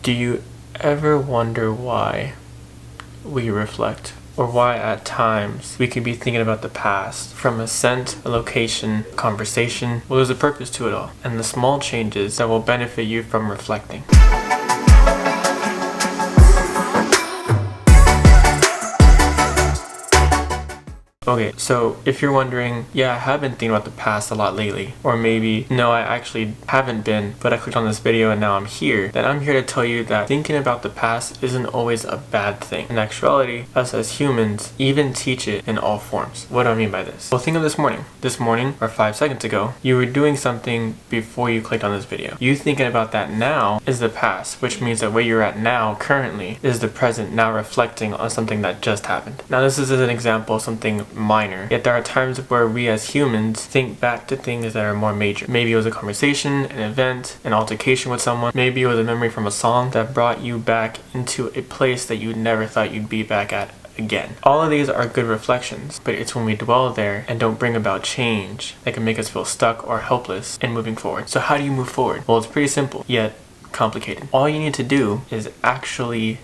Do you ever wonder why we reflect? Or why at times we could be thinking about the past from a scent, a location, a conversation? Well, there's a purpose to it all, and the small changes that will benefit you from reflecting. Okay, so if you're wondering, yeah, I have been thinking about the past a lot lately, or maybe, no, I actually haven't been, but I clicked on this video and now I'm here, then I'm here to tell you that thinking about the past isn't always a bad thing. In actuality, us as humans even teach it in all forms. What do I mean by this? Well, think of this morning. This morning, or 5 seconds ago, you were doing something before you clicked on this video. You thinking about that now is the past, which means that where you're at now, currently, is the present, now reflecting on something that just happened. Now, this is an example of something minor, yet there are times where we as humans think back to things that are more major. Maybe it was a conversation, an event, an altercation with someone. Maybe it was a memory from a song that brought you back into a place that you never thought you'd be back at again. All of these are good reflections, but it's when we dwell there and don't bring about change that can make us feel stuck or helpless in moving forward. So how do you move forward? Well, it's pretty simple, yet complicated. All you need to do is actually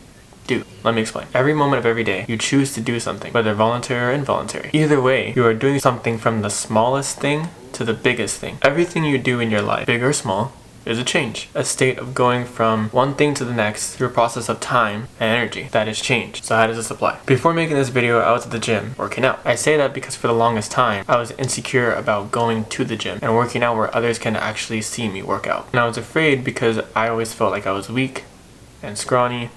do. Let me explain. Every moment of every day, you choose to do something, whether voluntary or involuntary. Either way, you are doing something from the smallest thing to the biggest thing. Everything you do in your life, big or small, is a change. A state of going from one thing to the next through a process of time and energy. That is change. So how does this apply? Before making this video, I was at the gym working out. I say that because for the longest time, I was insecure about going to the gym and working out where others can actually see me work out. And I was afraid because I always felt like I was weak and scrawny,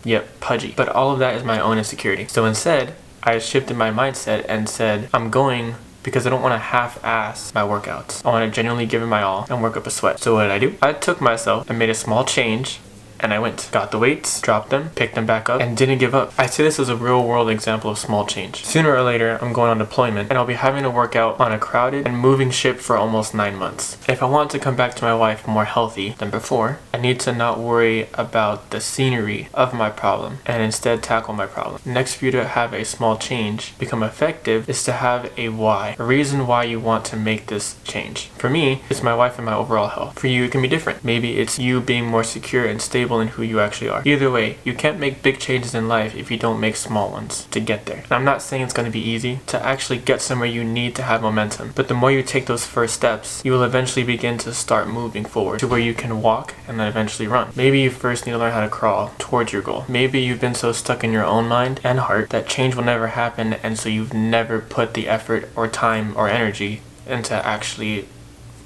yep, pudgy. But all of that is my own insecurity. So instead, I shifted my mindset and said, I'm going because I don't want to half-ass my workouts. I want to genuinely give it my all and work up a sweat. So what did I do? I took myself and made a small change, and I went. Got the weights, dropped them, picked them back up, and didn't give up. I see this as a real-world example of small change. Sooner or later, I'm going on deployment, and I'll be having to work out on a crowded and moving ship for almost 9 months. If I want to come back to my wife more healthy than before, I need to not worry about the scenery of my problem, and instead tackle my problem. Next, for you to have a small change become effective is to have a why, a reason why you want to make this change. For me, it's my wife and my overall health. For you, it can be different. Maybe it's you being more secure and stable in who you actually are. Either way, you can't make big changes in life if you don't make small ones to get there. And I'm not saying it's going to be easy to actually get somewhere. You need to have momentum, but the more you take those first steps, you will eventually begin to start moving forward to where you can walk and then eventually run. Maybe you first need to learn how to crawl towards your goal. Maybe you've been so stuck in your own mind and heart that change will never happen, and so you've never put the effort or time or energy into actually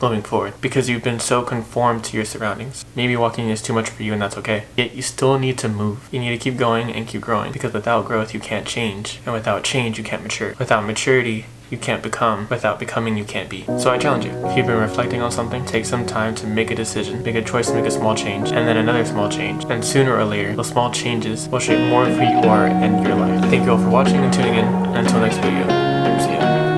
moving forward because you've been so conformed to your surroundings. Maybe walking is too much for you, and that's okay. Yet you still need to move. You need to keep going and keep growing, because without growth you can't change, and without change you can't mature. Without maturity you can't become. Without becoming you can't be. So I challenge you, if you've been reflecting on something, take some time to make a decision, make a choice to make a small change, and then another small change. And sooner or later, those small changes will shape more of who you are and your life. Thank you all for watching and tuning in, and until next video, see ya.